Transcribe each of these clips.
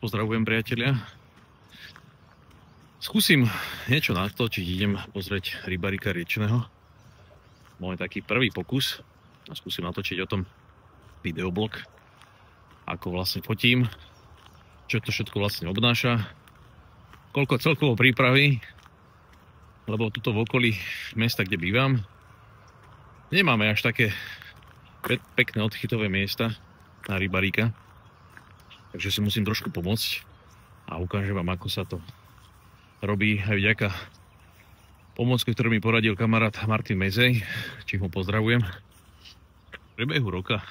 pozdravujem priatelia. Skúsim niečo natočiť, idem pozrieť rybarika riečného. Môj taký prvý pokus. A skúsim natočiť o tom videoblog. Ako vlastne fotím, čo to všetko vlastne obnáša, koľko celkovo prípravy, lebo tuto v okolí mesta, kde bývam, nemáme až také pekné odchytové miesta na rybaríka. Takže si musím trošku pomôcť a ukážem vám, ako sa to robí aj vďaka pomôcke, ktorú mi poradil kamarát Martin Mezej, čím ho pozdravujem. V priebehu roka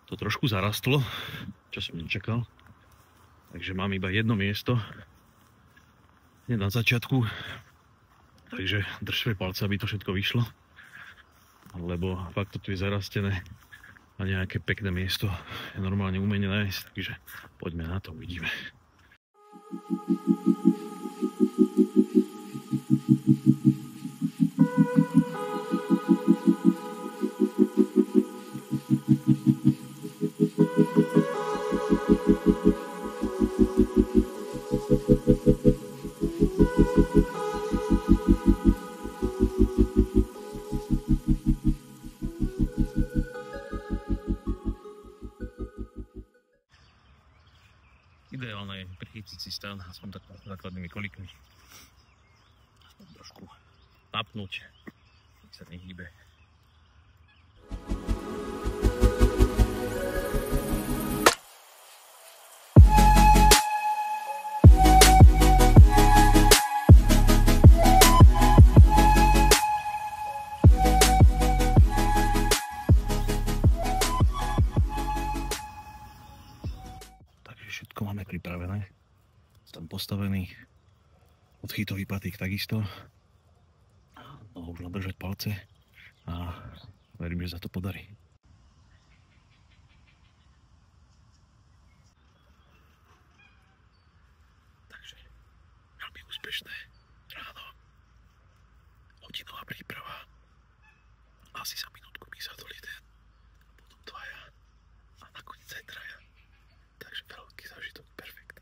to trošku zarastlo, čo som nečakal. Takže mám iba jedno miesto hneď na začiatku. Takže držme palce, aby to všetko vyšlo. Lebo fakt to tu je zarastené a nejaké pekné miesto je normálne umenie nájsť. Takže poďme na to, uvidíme. Ideálne je prichytiť si stan aspoň tak základnými kolikmi. Aspoň trošku napnúť, nech sa nehýbe. Všetko máme pripravené, tam postavený, odchytový patík takisto, no už len držať palce a verím, že sa to podarí. Takže veľmi úspešné ráno, hodinová príprava, asi za minútku mi sadol jeden, potom dvaja a nakoniec aj traja. Takže veľký zážitok, perfekt.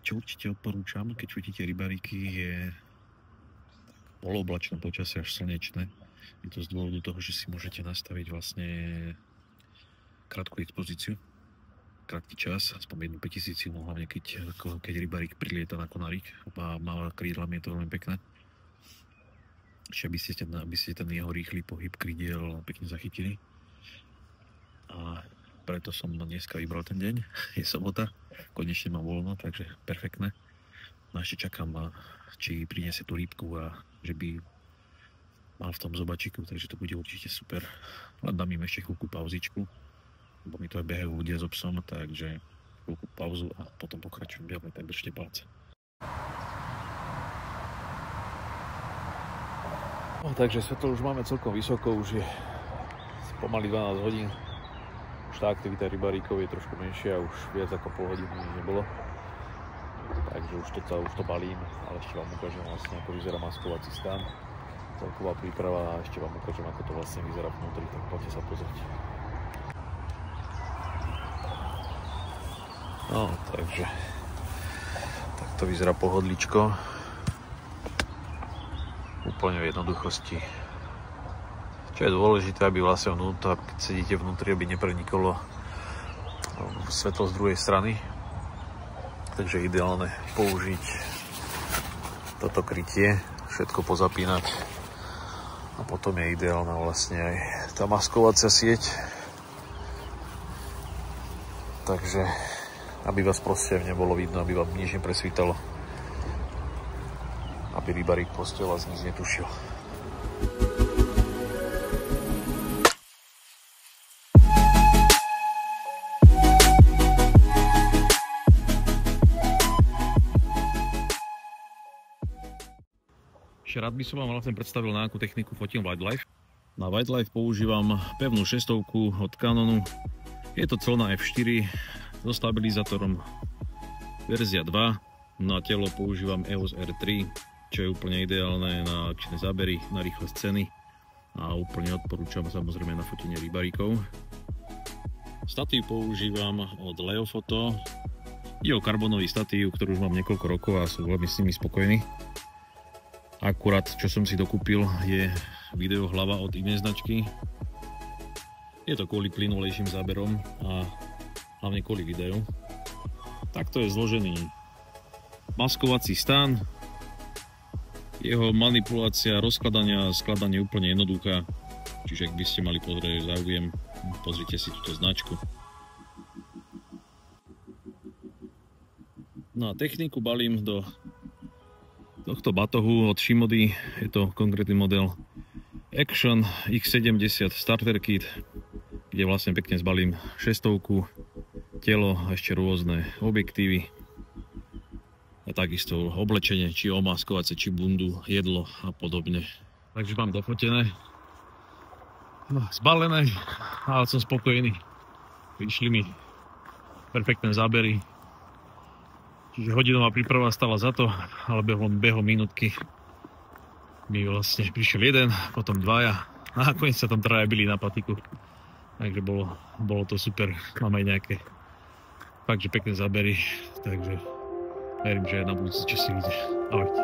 Čo určite odporúčam, keď fotíte rybaríky, je polooblačné počasie až slnečné. Je to z dôvodu toho, že si môžete nastaviť vlastne krátku expozíciu. Krátky čas, aspoň 1 500, hlavne keď rybarík prilieta na konárik a má krídlami, je to veľmi pekné. Ešte aby ste ten jeho rýchly pohyb krídiel pekne zachytili. A preto som dneska vybral ten deň, je sobota, konečne mám voľno, takže perfektné. No ešte čakám, či priniesie tú rýbku a že by mal v tom zobačiku, takže to bude určite super. Len dám im ešte chvíľku pauzičku, lebo mi to aj behajú ľudia so psom, takže chvíľku pauzu a potom pokračujem ďalej, tak držte palce. No, takže svetlo už máme celkom vysoko, už je pomaly 12 hodín. Už tá aktivita rybaríkov je trošku menšia, už viac ako pol hodiny nebolo. Takže už to balím, ale ešte vám ukážem vlastne, ako vyzerá maskovací stan. Celková príprava a ešte vám ukážem, ako to vlastne vyzerá vnútri, tak poďte sa pozrieť. No, takže takto vyzerá pohodličko. Úplne v jednoduchosti. Čo je dôležité, aby vlastne vnútra, keď sedíte vnútri, aby neprenikolo svetlo z druhej strany. Takže ideálne použiť toto krytie, všetko pozapínať. A potom je ideálna vlastne aj tá maskovacia sieť. Takže aby vás proste nebolo vidno, aby vám nič nepresvítalo. Aby rybarík proste vás nič netušil. Ešte rád by som vám vlastne predstavil, na akú techniku fotím Wildlife. Na Wildlife používam pevnú 600 od Canonu. Je to clona F4 so stabilizátorom verzia 2. Na telo používam EOS R3, čo je úplne ideálne na akčné zábery, na rýchle scény a úplne odporúčam samozrejme na fotenie rybaríkov. Statív používam od Leofoto. Je o karbonový statív, ktorý už mám niekoľko rokov a som veľmi s nimi spokojný. Akurát, čo som si dokúpil, je videohlava od inej značky. Je to kvôli plynulejším záberom a hlavne kvôli videu. Takto je zložený maskovací stan. Jeho manipulácia, rozkladania a skladanie je úplne jednoduchá. Čiže ak by ste mali pozrieť záujem, pozrite si túto značku. No a techniku balím do tohto batohu od Shimody. Je to konkrétny model Action X70 Starter Kit, kde vlastne pekne zbalím 600, telo a ešte rôzne objektívy a takisto oblečenie, či omaskovacie, či bundu, jedlo a podobne. Takže mám dofotené, zbalené, ale som spokojný. Vyšli mi perfektné zábery. Čiže hodinová príprava stala za to, ale behom minútky mi vlastne prišiel jeden, potom dvaja a nakoniec sa tam traja bili na patiku. Takže bolo to super. Mám aj nejaké fakt, že pekné zábery, takže verím, že na budúci čas si vidíš. Ahojte.